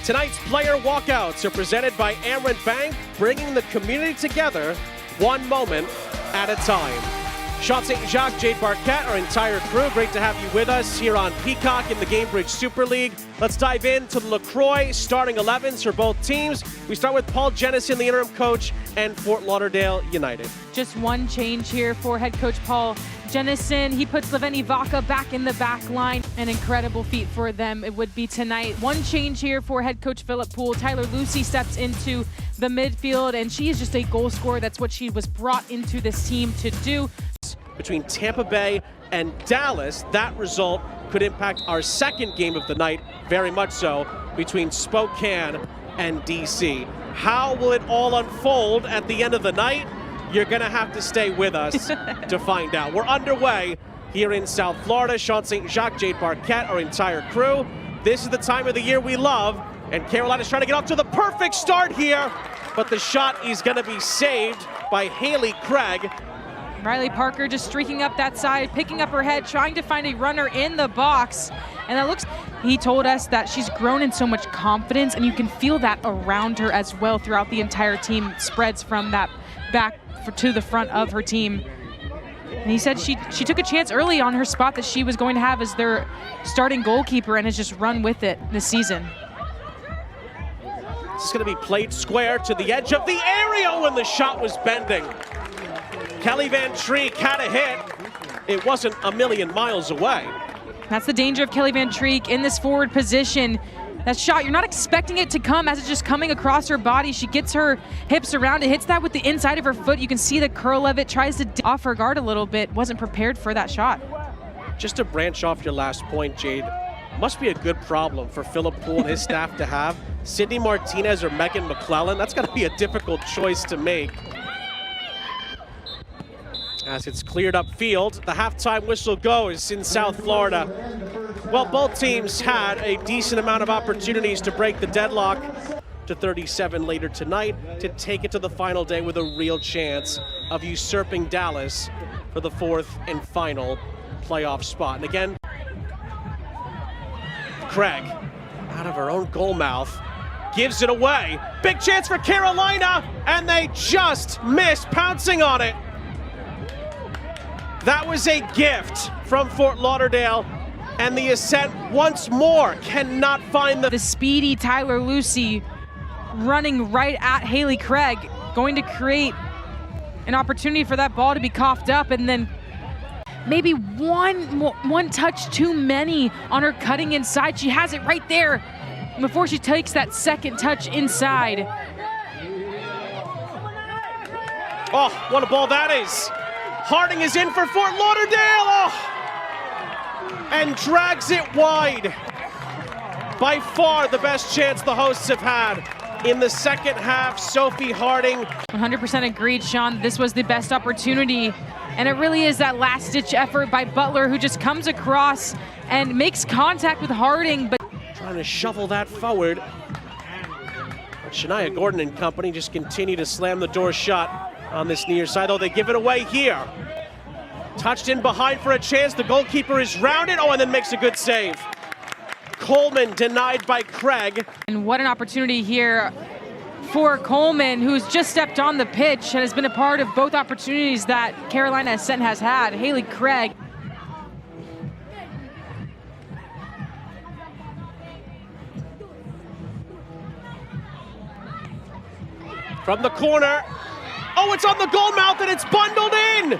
Tonight's player walkouts are presented by Amerant Bank, bringing the community together one moment at a time. Sean St. Jacques, Jade Barquette, our entire crew, great to have you with us here on Peacock in the Gainbridge Super League. Let's dive into the LaCroix starting 11s for both teams. We start with Paul Jennison, the interim coach, and Fort Lauderdale United. Just one change here for head coach Paul Jennison. He puts Leveni Vaca back in the back line. An incredible feat for them it would be tonight. One change here for head coach Philip Poole. Tyler Lussi steps into the midfield, and she is just a goal scorer. That's what she was brought into this team to do. Between Tampa Bay and Dallas, that result could impact our second game of the night, very much so, between Spokane and DC. How will it all unfold at the end of the night? You're gonna have to stay with us to find out. We're underway here in South Florida. Sean St. Jacques, Jade Barquette, our entire crew. This is the time of the year we love, and Carolina's trying to get off to the perfect start here, but the shot is gonna be saved by Haley Craig. Riley Parker just streaking up that side, picking up her head, trying to find a runner in the box. And that looks, he told us that she's grown in so much confidence, and you can feel that around her as well throughout the entire team. It spreads from that back to the front of her team. And he said she took a chance early on her spot that she was going to have as their starting goalkeeper and has just run with it this season. This is gonna be played square to the edge of the area when the shot was bending. Kelli Van Treeck had a hit. It wasn't a million miles away. That's the danger of Kelli Van Treeck in this forward position. That shot, you're not expecting it to come as it's just coming across her body. She gets her hips around it, hits that with the inside of her foot. You can see the curl of it, tries to off her guard a little bit. Wasn't prepared for that shot. Just to branch off your last point, Jade, must be a good problem for Philip Poole and his staff to have. Sydney Martinez or Megan McClellan, that's gotta be a difficult choice to make. As it's cleared up field, the halftime whistle goes in South Florida. Well, both teams had a decent amount of opportunities to break the deadlock to 37 later tonight to take it to the final day with a real chance of usurping Dallas for the fourth and final playoff spot. And again, Craig, out of her own goal mouth, gives it away. Big chance for Carolina, and they just missed pouncing on it. That was a gift from Fort Lauderdale, and the Ascent once more cannot find the speedy Tyler Lussi running right at Haley Craig, going to create an opportunity for that ball to be coughed up, and then maybe one touch too many on her cutting inside. She has it right there before she takes that second touch inside. Oh, what a ball that is. Harding is in for Fort Lauderdale, oh, and drags it wide. By far the best chance the hosts have had in the second half. Sophie Harding. 100% agreed, Sean. This was the best opportunity, and it really is that last-ditch effort by Butler, who just comes across and makes contact with Harding, but trying to shovel that forward. Shania Gordon and company just continue to slam the door shut on this near side, though they give it away here. Touched in behind for a chance. The goalkeeper is rounded. Oh, and then makes a good save. Coleman denied by Craig. And what an opportunity here for Coleman, who's just stepped on the pitch and has been a part of both opportunities that Carolina Ascent has had. Haley Craig. From the corner. Oh, it's on the goal mouth and it's bundled in!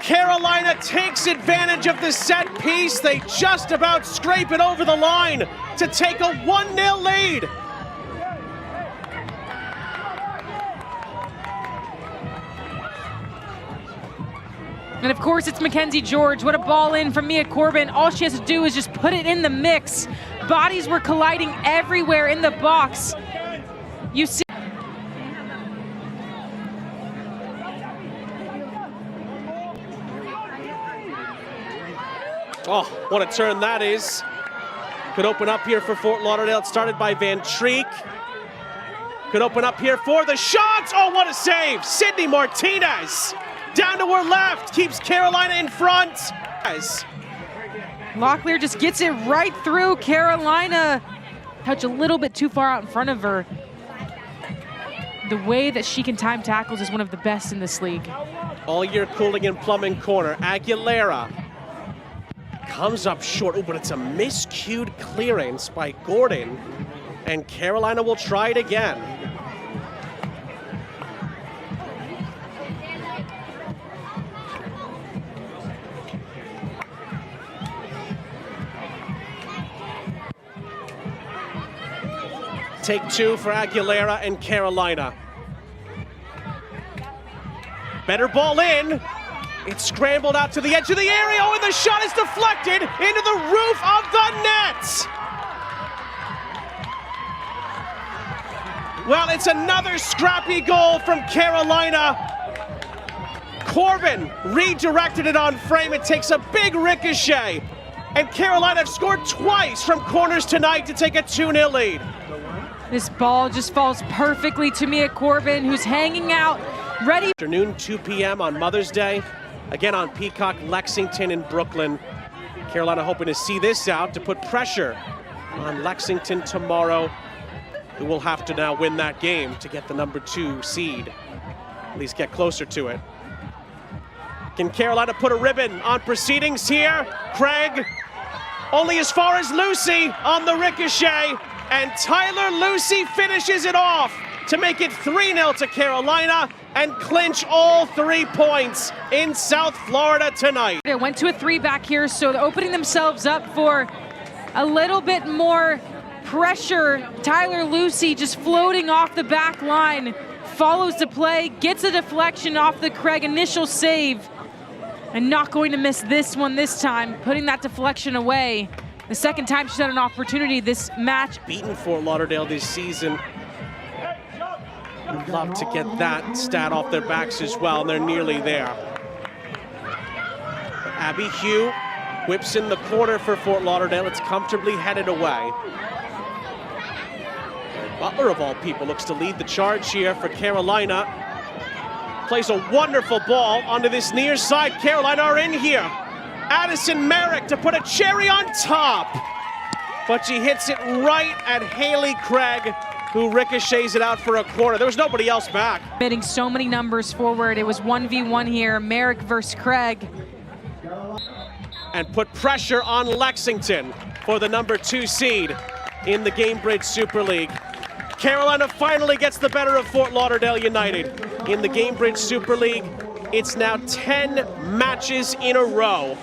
Carolina takes advantage of the set piece. They just about scrape it over the line to take a 1-0 lead. And of course, it's Mackenzie George. What a ball in from Mia Corbin. All she has to do is just put it in the mix. Bodies were colliding everywhere in the box. You see. Oh, what a turn that is. Could open up here for Fort Lauderdale. It started by Van Treeck. Could open up here for the shots. Oh, what a save. Sydney Martinez down to her left. Keeps Carolina in front. Locklear just gets it right through Carolina. Touch a little bit too far out in front of her. The way that she can time tackles is one of the best in this league. All year cooling and plumbing corner. Aguilera comes up short. Oh, but it's a miscued clearance by Gordon. And Carolina will try it again. Take two for Aguilera and Carolina. Better ball in. It's scrambled out to the edge of the area. Oh, and the shot is deflected into the roof of the net. Well, it's another scrappy goal from Carolina. Corbin redirected it on frame. It takes a big ricochet. And Carolina have scored twice from corners tonight to take a 2-0 lead. This ball just falls perfectly to Mia Corbin, who's hanging out, ready. Afternoon, 2 p.m. on Mother's Day. Again on Peacock, Lexington and Brooklyn. Carolina hoping to see this out to put pressure on Lexington tomorrow, who will have to now win that game to get the number 2 seed. At least get closer to it. Can Carolina put a ribbon on proceedings here? Craig only as far as Lussi on the ricochet. And Tyler Lussi finishes it off to make it 3-0 to Carolina and clinch all 3 points in South Florida tonight. They went to a 3 back here, so they're opening themselves up for a little bit more pressure. Tyler Lussi just floating off the back line, follows the play, gets a deflection off the Craig initial save, and not going to miss this one this time, putting that deflection away. The second time she's had an opportunity this match. Beaten Fort Lauderdale this season. Would love to get that stat off their backs as well, and they're nearly there. Abby Hugh whips in the corner for Fort Lauderdale. It's comfortably headed away. Butler, of all people, looks to lead the charge here for Carolina. Plays a wonderful ball onto this near side. Carolina are in here. Addisyn Merrick to put a cherry on top. But she hits it right at Haley Craig, who ricochets it out for a corner. There was nobody else back. Hitting so many numbers forward. It was 1v1 here, Merrick versus Craig. And put pressure on Lexington for the number 2 seed in the Gainbridge Super League. Carolina finally gets the better of Fort Lauderdale United in the Gainbridge Super League. It's now 10 matches in a row